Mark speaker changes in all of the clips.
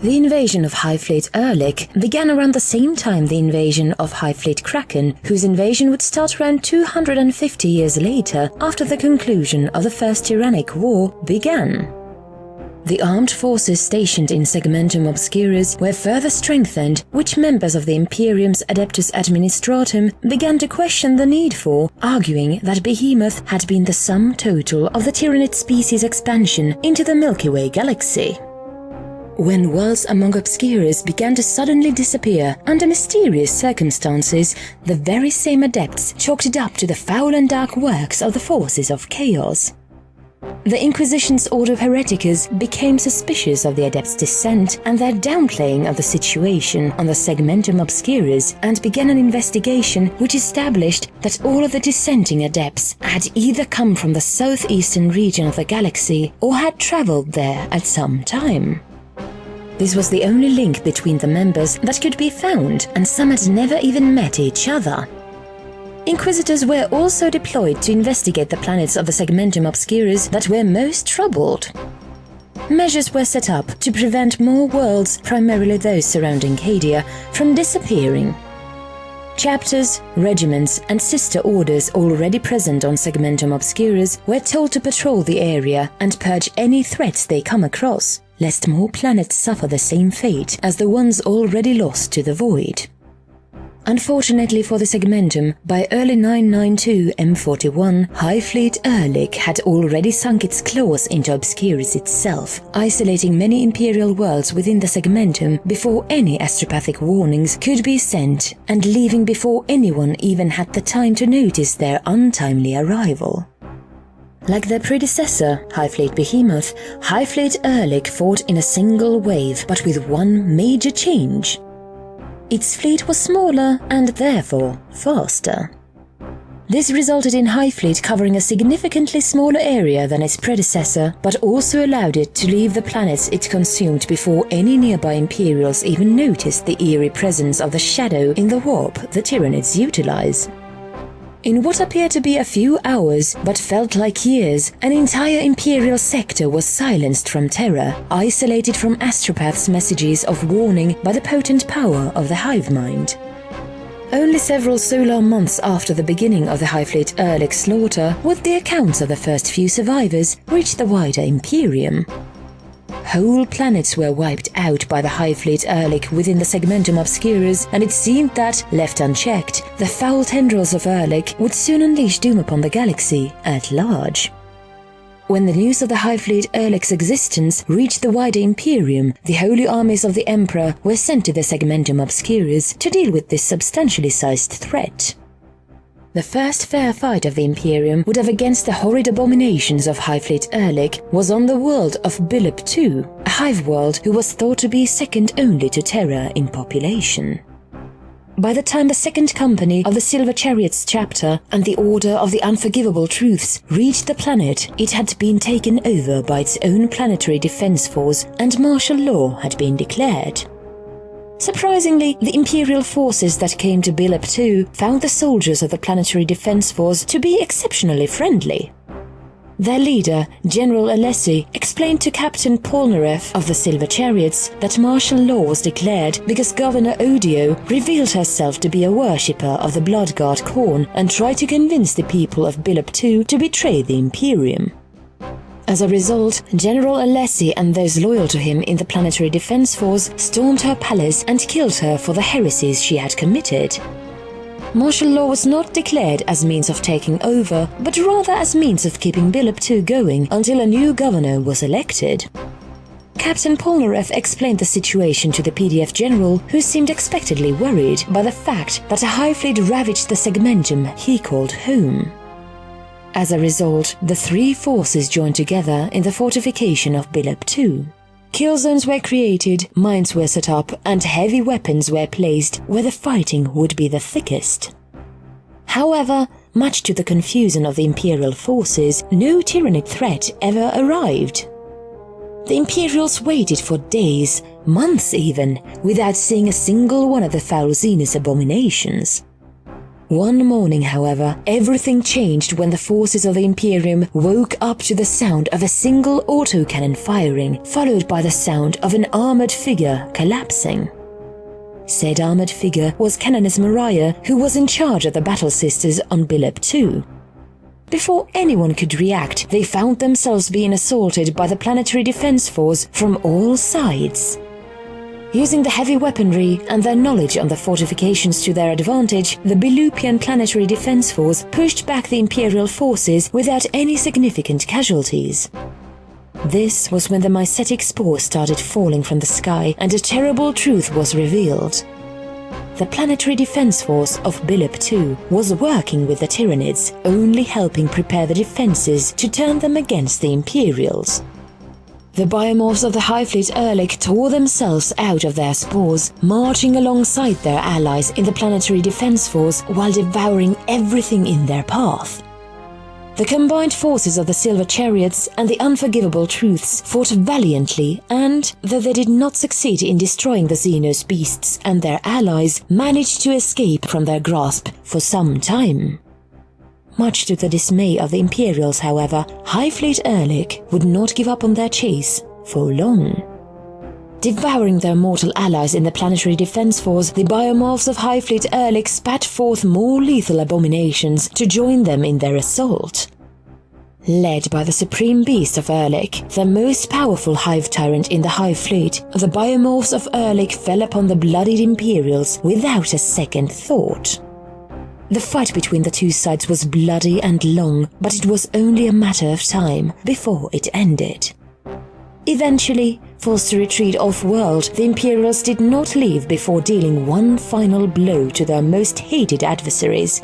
Speaker 1: The invasion of Hive Fleet Erlich began around the same time the invasion of Hive Fleet Kraken, whose invasion would start around 250 years later after the conclusion of the First Tyrannic War began. The armed forces stationed in Segmentum Obscurus were further strengthened, which members of the Imperium's Adeptus Administratum began to question the need for, arguing that Behemoth had been the sum total of the Tyranid species expansion into the Milky Way galaxy. When worlds among Obscurus began to suddenly disappear under mysterious circumstances, the very same adepts chalked it up to the foul and dark works of the forces of chaos. The Inquisition's Order of Hereticus became suspicious of the adepts' dissent and their downplaying of the situation on the Segmentum Obscurus and began an investigation which established that all of the dissenting adepts had either come from the southeastern region of the galaxy or had traveled there at some time. This was the only link between the members that could be found, and some had never even met each other. Inquisitors were also deployed to investigate the planets of the Segmentum Obscurus that were most troubled. Measures were set up to prevent more worlds, primarily those surrounding Cadia, from disappearing. Chapters, regiments, and sister orders already present on Segmentum Obscurus were told to patrol the area and purge any threats they come across, lest more planets suffer the same fate as the ones already lost to the void. Unfortunately for the Segmentum, by early 992 M41, Hive Fleet Erlich had already sunk its claws into Obscurus itself, isolating many Imperial worlds within the Segmentum before any astropathic warnings could be sent, and leaving before anyone even had the time to notice their untimely arrival. Like their predecessor, Hive Fleet Behemoth, Hive Fleet Erlich fought in a single wave, but with one major change. Its fleet was smaller and therefore faster. This resulted in Hive Fleet covering a significantly smaller area than its predecessor, but also allowed it to leave the planets it consumed before any nearby Imperials even noticed the eerie presence of the shadow in the warp the Tyranids utilize. In what appeared to be a few hours, but felt like years, an entire Imperial sector was silenced from terror, isolated from astropaths' messages of warning by the potent power of the hive mind. Only several solar months after the beginning of the Hive Fleet Erlich slaughter would the accounts of the first few survivors reach the wider Imperium. Whole planets were wiped out by the Hive Fleet Erlich within the Segmentum Obscurus, and it seemed that, left unchecked, the foul tendrils of Erlich would soon unleash doom upon the galaxy at large. When the news of the Hive Fleet Erlich's existence reached the wider Imperium, the holy armies of the Emperor were sent to the Segmentum Obscurus to deal with this substantially sized threat. The first fair fight of the Imperium would have against the horrid abominations of Hive Fleet Erlich was on the world of Billup II, a hive world who was thought to be second only to Terra in population. By the time the Second Company of the Silver Chariots chapter and the Order of the Unforgivable Truths reached the planet, it had been taken over by its own planetary defense force and martial law had been declared. Surprisingly, the Imperial forces that came to Billup II found the soldiers of the Planetary Defense Force to be exceptionally friendly. Their leader, General Alessi, explained to Captain Polnareff of the Silver Chariots that martial law was declared because Governor Odio revealed herself to be a worshipper of the Blood God Khorne and tried to convince the people of Billup II to betray the Imperium. As a result, General Alessi and those loyal to him in the Planetary Defense Force stormed her palace and killed her for the heresies she had committed. Martial law was not declared as means of taking over, but rather as means of keeping Billup II going until a new governor was elected. Captain Polnareff explained the situation to the PDF General, who seemed expectedly worried by the fact that a Hive Fleet ravaged the Segmentum he called home. As a result, the three forces joined together in the fortification of Billup II. Kill zones were created, mines were set up, and heavy weapons were placed where the fighting would be the thickest. However, much to the confusion of the Imperial forces, no Tyranid threat ever arrived. The Imperials waited for days, months even, without seeing a single one of the foul Xenus abominations. One morning, however, everything changed when the forces of the Imperium woke up to the sound of a single autocannon firing, followed by the sound of an armored figure collapsing. Said armored figure was Canoness Mariah, who was in charge of the Battle Sisters on Billup 2. Before anyone could react, they found themselves being assaulted by the Planetary Defense Force from all sides. Using the heavy weaponry and their knowledge on the fortifications to their advantage, the Billupian Planetary Defense Force pushed back the Imperial forces without any significant casualties. This was when the mycetic spore started falling from the sky and a terrible truth was revealed. The Planetary Defense Force of Billup 2 was working with the Tyranids, only helping prepare the defenses to turn them against the Imperials. The biomorphs of the Hive Fleet Erlich tore themselves out of their spores, marching alongside their allies in the Planetary Defense Force while devouring everything in their path. The combined forces of the Silver Chariots and the Unforgivable Truths fought valiantly and, though they did not succeed in destroying the Xenos beasts and their allies, managed to escape from their grasp for some time. Much to the dismay of the Imperials, however, Hive Fleet Erlich would not give up on their chase for long. Devouring their mortal allies in the Planetary Defense Force, the biomorphs of Hive Fleet Erlich spat forth more lethal abominations to join them in their assault. Led by the Supreme Beast of Erlik, the most powerful Hive Tyrant in the Hive Fleet, the biomorphs of Erlik fell upon the bloodied Imperials without a second thought. The fight between the two sides was bloody and long, but it was only a matter of time before it ended. Eventually, forced to retreat off-world, the Imperials did not leave before dealing one final blow to their most hated adversaries.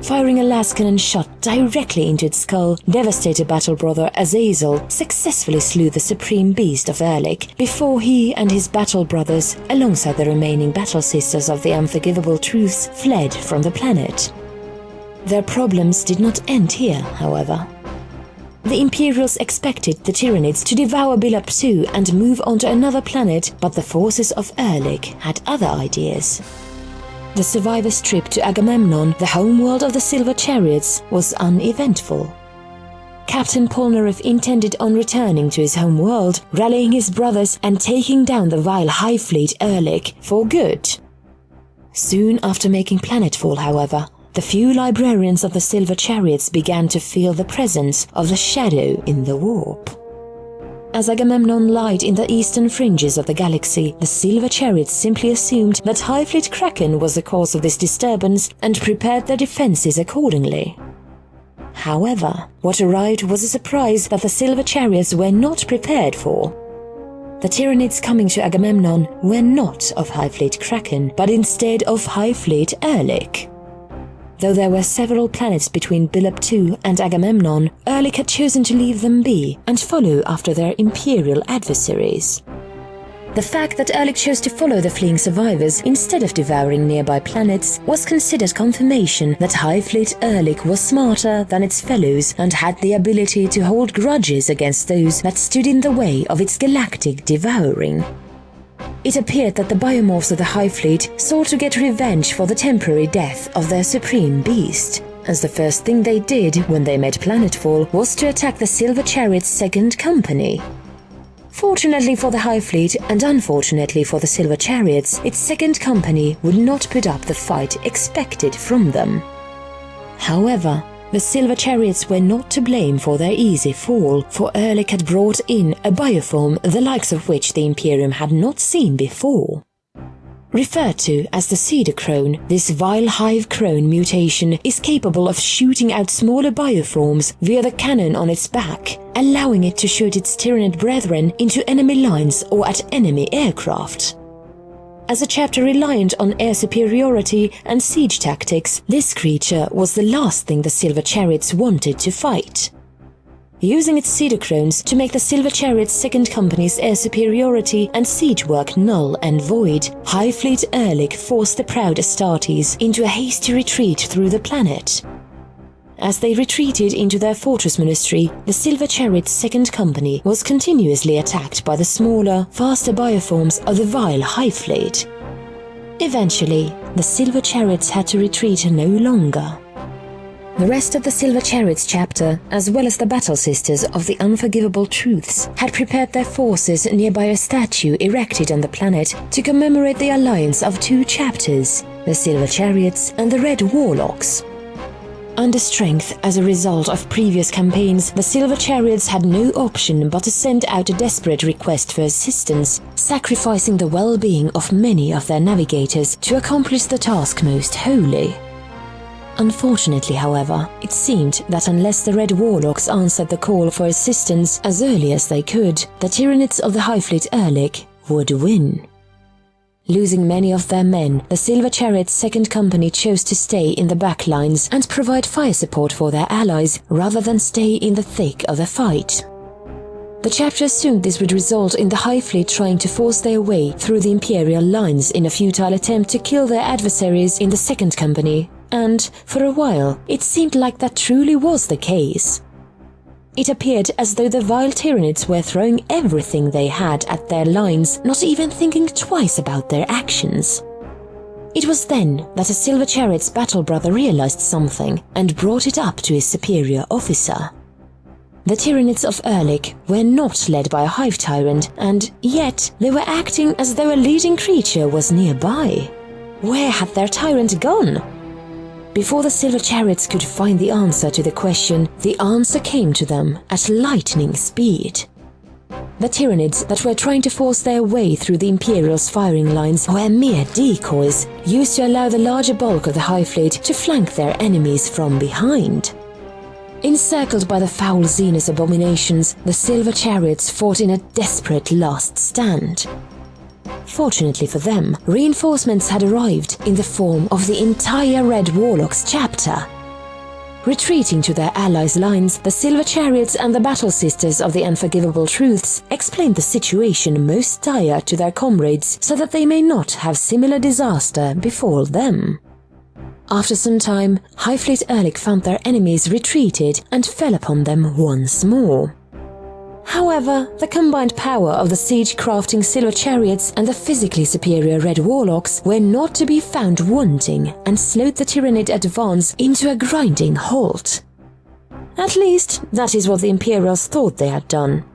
Speaker 1: Firing a lascannon shot directly into its skull, devastated battle brother Azazel successfully slew the Supreme Beast of Erlik before he and his battle brothers, alongside the remaining battle sisters of the Unforgivable Truths, fled from the planet. Their problems did not end here, however. The Imperials expected the Tyranids to devour Billup 2 and move on to another planet, but the forces of Erlik had other ideas. The survivors' trip to Agamemnon, the homeworld of the Silver Chariots, was uneventful. Captain Polnareff intended on returning to his homeworld, rallying his brothers and taking down the vile Hive Fleet Erlich for good. Soon after making planetfall, however, the few librarians of the Silver Chariots began to feel the presence of the shadow in the warp. As Agamemnon lied in the eastern fringes of the galaxy, the Silver Chariots simply assumed that Hive Fleet Kraken was the cause of this disturbance and prepared their defenses accordingly. However, what arrived was a surprise that the Silver Chariots were not prepared for. The Tyranids coming to Agamemnon were not of Hive Fleet Kraken, but instead of Hive Fleet Erlich. Though there were several planets between Billup 2 and Agamemnon, Erlik had chosen to leave them be and follow after their Imperial adversaries. The fact that Erlik chose to follow the fleeing survivors instead of devouring nearby planets was considered confirmation that Hive Fleet Erlik was smarter than its fellows and had the ability to hold grudges against those that stood in the way of its galactic devouring. It appeared that the biomorphs of the Hive Fleet sought to get revenge for the temporary death of their Supreme Beast, as the first thing they did when they met planetfall was to attack the Silver Chariot's second company. Fortunately for the Hive Fleet and unfortunately for the Silver Chariots, its second company would not put up the fight expected from them. However, the Silver Chariots were not to blame for their easy fall, for Erlik had brought in a bioform the likes of which the Imperium had not seen before. Referred to as the Cedar Crone, this vile hive crone mutation is capable of shooting out smaller bioforms via the cannon on its back, allowing it to shoot its Tyranid brethren into enemy lines or at enemy aircraft. As a chapter reliant on air superiority and siege tactics, this creature was the last thing the Silver Chariots wanted to fight. Using its Cedar Crones to make the Silver Chariots' second company's air superiority and siege work null and void, Hive Fleet Erlich forced the proud Astartes into a hasty retreat through the planet. As they retreated into their fortress monastery, the Silver Chariots' second company was continuously attacked by the smaller, faster bioforms of the vile Hive Fleet. Eventually, the Silver Chariots had to retreat no longer. The rest of the Silver Chariots chapter, as well as the Battle Sisters of the Unforgivable Truths, had prepared their forces nearby a statue erected on the planet to commemorate the alliance of two chapters, the Silver Chariots and the Red Warlocks. Under strength as a result of previous campaigns, the Silver Chariots had no option but to send out a desperate request for assistance, sacrificing the well-being of many of their navigators to accomplish the task most wholly. Unfortunately, however, it seemed that unless the Red Warlocks answered the call for assistance as early as they could, the Tyranids of the Hive Fleet Erlich would win. Losing many of their men, the Silver Chariots' second company chose to stay in the back lines and provide fire support for their allies rather than stay in the thick of the fight. The chapter assumed this would result in the Hive Fleet trying to force their way through the Imperial lines in a futile attempt to kill their adversaries in the second company, and, for a while, it seemed like that truly was the case. It appeared as though the vile Tyranids were throwing everything they had at their lines, not even thinking twice about their actions. It was then that a Silver Chariot's battle brother realized something and brought it up to his superior officer. The Tyranids of Erlik were not led by a hive tyrant, and yet they were acting as though a leading creature was nearby. Where had their tyrant gone? Before the Silver Chariots could find the answer to the question, the answer came to them at lightning speed. The Tyranids that were trying to force their way through the Imperial's firing lines were mere decoys, used to allow the larger bulk of the Hive Fleet to flank their enemies from behind. Encircled by the foul Xenos abominations, the Silver Chariots fought in a desperate last stand. Fortunately for them, reinforcements had arrived in the form of the entire Red Warlocks chapter. Retreating to their allies' lines, the Silver Chariots and the Battle Sisters of the Unforgivable Truths explained the situation most dire to their comrades so that they may not have similar disaster befall them. After some time, Hive Fleet Erlich found their enemies retreated and fell upon them once more. However, the combined power of the siege-crafting Silver Chariots and the physically superior Red Warlocks were not to be found wanting and slowed the Tyranid advance into a grinding halt. At least, that is what the Imperials thought they had done.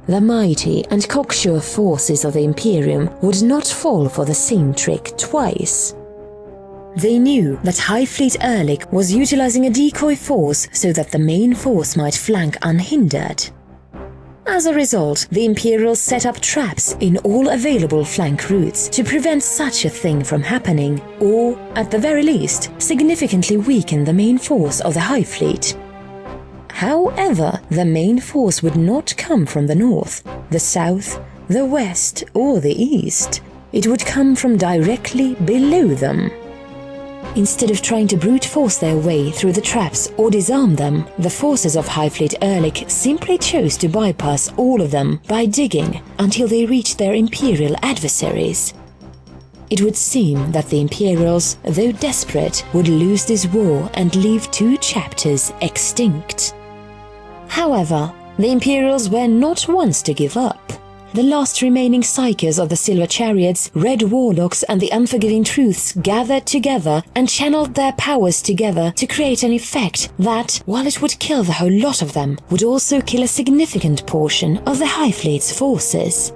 Speaker 1: The mighty and cocksure forces of the Imperium would not fall for the same trick twice. They knew that Hive Fleet Erlich was utilizing a decoy force so that the main force might flank unhindered. As a result, the Imperials set up traps in all available flank routes to prevent such a thing from happening, or, at the very least, significantly weaken the main force of the Hive Fleet. However, the main force would not come from the north, the south, the west, or the east. It would come from directly below them. Instead of trying to brute force their way through the traps or disarm them, the forces of Hive Fleet Erlich simply chose to bypass all of them by digging until they reached their Imperial adversaries. It would seem that the Imperials, though desperate, would lose this war and leave two chapters extinct. However, the Imperials were not ones to give up. The last remaining Psykers of the Silver Chariots, Red Warlocks and the Unforgiving Truths gathered together and channeled their powers together to create an effect that, while it would kill the whole lot of them, would also kill a significant portion of the Hive Fleet's forces.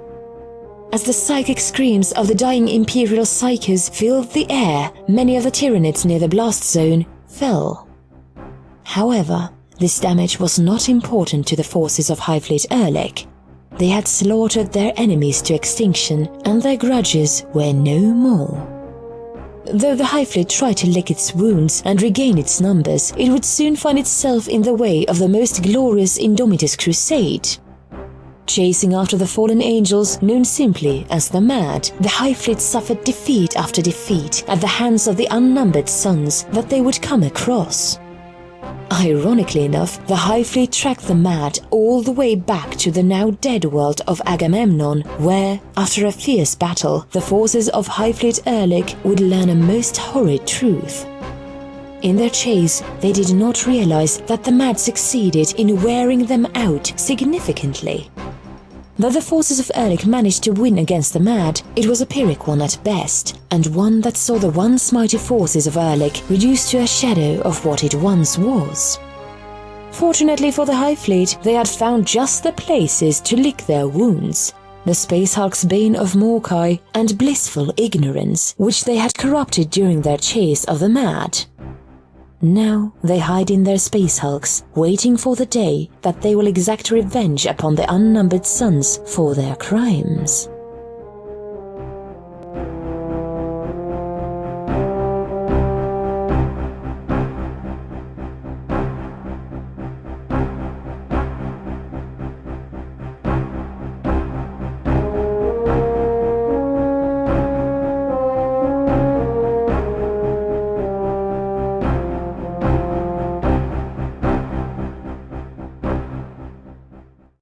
Speaker 1: As the psychic screams of the dying Imperial Psykers filled the air, many of the Tyranids near the blast zone fell. However, this damage was not important to the forces of Hive Fleet Erlich. They had slaughtered their enemies to extinction, and their grudges were no more. Though the Hive Fleet tried to lick its wounds and regain its numbers, it would soon find itself in the way of the most glorious Indomitus Crusade. Chasing after the fallen angels, known simply as the Mad, the Hive Fleet suffered defeat after defeat at the hands of the unnumbered sons that they would come across. Ironically enough, the Hive Fleet tracked the Mad all the way back to the now dead world of Agamemnon, where, after a fierce battle, the forces of Hive Fleet Erlich would learn a most horrid truth. In their chase, they did not realize that the Mad succeeded in wearing them out significantly. Though the forces of Erlik managed to win against the Mad, it was a Pyrrhic one at best, and one that saw the once mighty forces of Erlik reduced to a shadow of what it once was. Fortunately for the Hive Fleet, they had found just the places to lick their wounds. The Space Hulk's bane of Morkai and blissful ignorance, which they had corrupted during their chase of the Mad. Now they hide in their Space Hulks, waiting for the day that they will exact revenge upon the unnumbered suns for their crimes.